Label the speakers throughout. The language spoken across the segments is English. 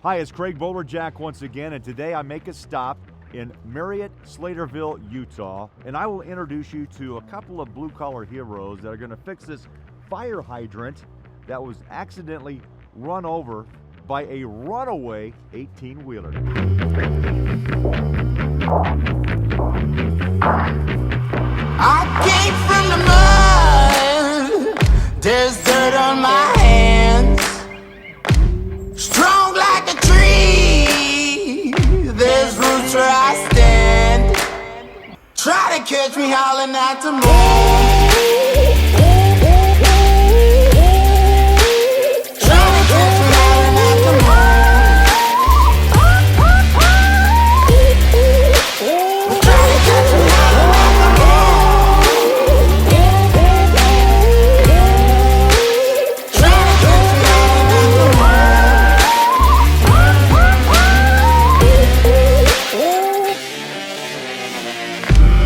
Speaker 1: Hi, it's Craig Bolerjack once again, and today I make a stop in Marriott Slaterville, Utah, and I will introduce you to a couple of blue-collar heroes that are going to fix this fire hydrant that was accidentally run over by a runaway 18-wheeler.
Speaker 2: I came from the mud, there's dirt on my hands. Strong like a tree, there's roots where I stand. Try to catch me howling at the moon. Try to catch me howling at the moon. Try to catch me howling at the moon. Try to catch me howling at the moon.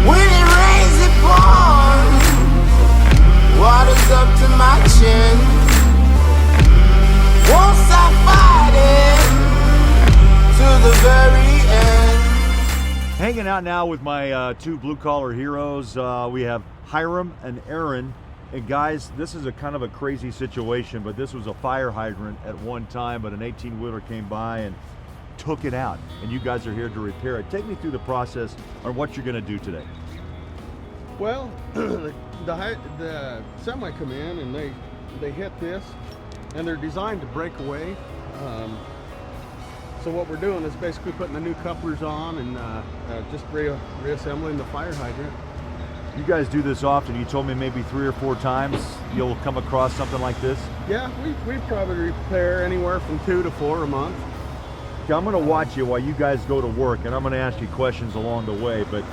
Speaker 2: When it rains, it pours. Water's up to my chin. Won't stop fighting to the very end.
Speaker 1: Hanging out now with my two blue-collar heroes. We have Hiram and Aaron. And guys, this is a kind of a crazy situation, but this was a fire hydrant at one time, but an 18-wheeler came by and took it out. And you guys are here to repair it. Take me through the process on what you're gonna do today.
Speaker 3: Well, the semi come in and they hit this, and they're designed to break away. So what we're doing is basically putting the new couplers on and just reassembling the fire hydrant.
Speaker 1: You guys do this often. You told me maybe 3 or 4 times you'll come across something like this.
Speaker 3: Yeah, we probably repair anywhere from 2 to 4 a month.
Speaker 1: Okay, I'm gonna watch you while you guys go to work, and I'm gonna ask you questions along the way, but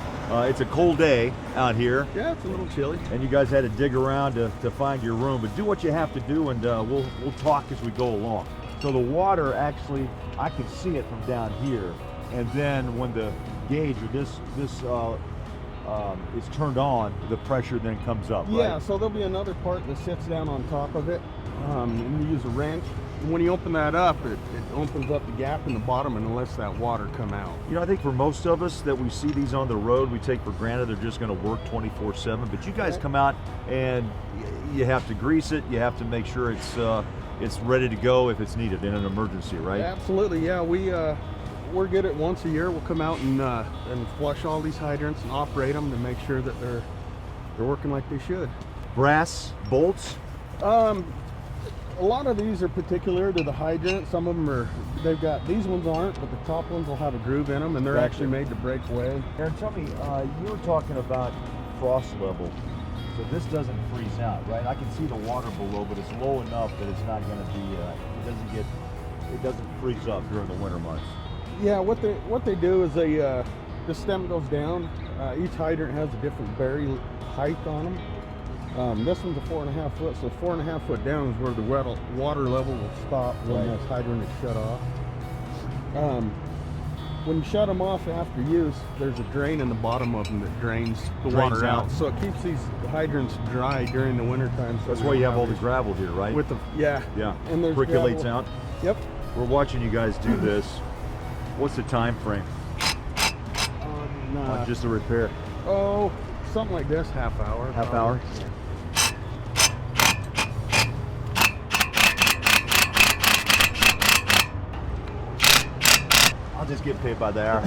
Speaker 1: it's a cold day out here.
Speaker 3: Yeah, it's a little chilly.
Speaker 1: And you guys had to dig around to find your room, but do what you have to do, and we'll talk as we go along. So the water actually, I can see it from down here, and then when the gauge or this is turned on, the pressure then comes up, right?
Speaker 3: Yeah, so there'll be another part that sits down on top of it, and you use a wrench. And when you open that up, it opens up the gap in the bottom and lets that water come out.
Speaker 1: You know, I think for most of us that we see these on the road, we take for granted they're just going to work 24/7. But you guys come out and you have to grease it. You have to make sure it's ready to go if it's needed in an emergency, right?
Speaker 3: Absolutely, yeah. We're good at once a year. We'll come out and flush all these hydrants and operate them to make sure that they're working like they should.
Speaker 1: Brass bolts.
Speaker 3: A lot of these are particular to the hydrant. Some of them they've got, these ones aren't, but the top ones will have a groove in them, and they're actually made to break away.
Speaker 1: Aaron, tell me, you were talking about frost level. So this doesn't freeze out, right? I can see the water below, but it's low enough that it's not going to be, it doesn't freeze up during the winter months.
Speaker 3: Yeah, what they do is the stem goes down. Each hydrant has a different bury height on them. This one's a 4.5 foot, so 4.5 foot down is where the water level will stop when this hydrant is shut off. When you shut them off after use, there's a drain in the bottom of them that drains the water out. So it keeps these hydrants dry during the winter time. So
Speaker 1: that's why you have all the gravel here, right?
Speaker 3: With the yeah.
Speaker 1: And there's percolates
Speaker 3: gravel
Speaker 1: out.
Speaker 3: Yep.
Speaker 1: We're watching you guys do this. What's the time frame on just the repair?
Speaker 3: Oh, something like this, half hour.
Speaker 1: Half hour?
Speaker 3: Yeah.
Speaker 1: I'll just get paid by the hour.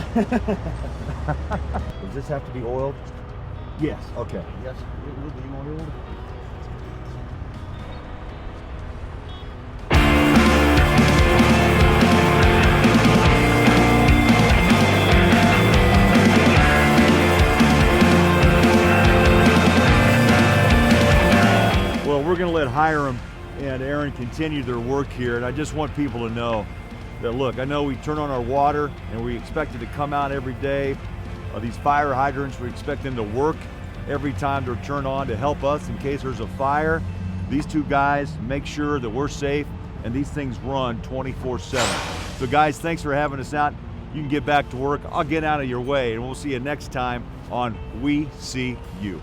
Speaker 1: Does this have to be oiled?
Speaker 3: Yes.
Speaker 1: Okay.
Speaker 3: Yes, it will be oiled.
Speaker 1: Well, we're going to let Hiram and Aaron continue their work here, and I just want people to know that, look, I know we turn on our water and we expect it to come out every day. These fire hydrants, we expect them to work every time they're turned on to help us in case there's a fire. These two guys make sure that we're safe, and these things run 24/7. So guys, thanks for having us out. You can get back to work. I'll get out of your way, and we'll see you next time on We See You.